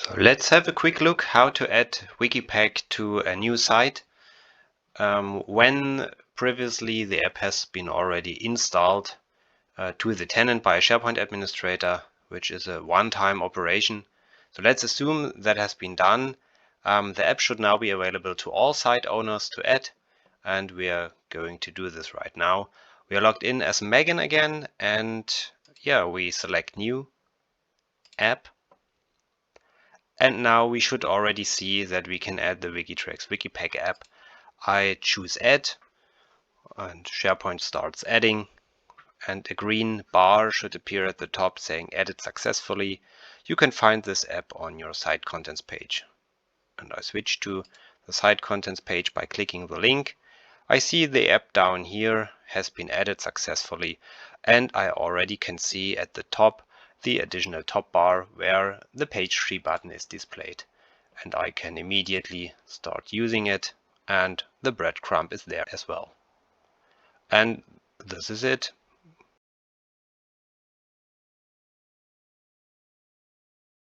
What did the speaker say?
So let's have a quick look how to add WikiPakk to a new site when previously the app has been already installed to the tenant by a SharePoint administrator, which is a one-time operation. So let's assume that has been done. The app should now be available to all site owners to add, and we are going to do this right now. We are logged in as Megan again, and yeah, we select New App. And now we should already see that we can add the WikiPakk app. I choose Add, and SharePoint starts adding, and a green bar should appear at the top saying Added successfully. You can find this app on your site contents page. And I switch to the site contents page by clicking the link. I see the app down here has been added successfully, and I already can see at the top the additional top bar where the page 3 button is displayed. And I can immediately start using it, and the breadcrumb is there as well. And this is it.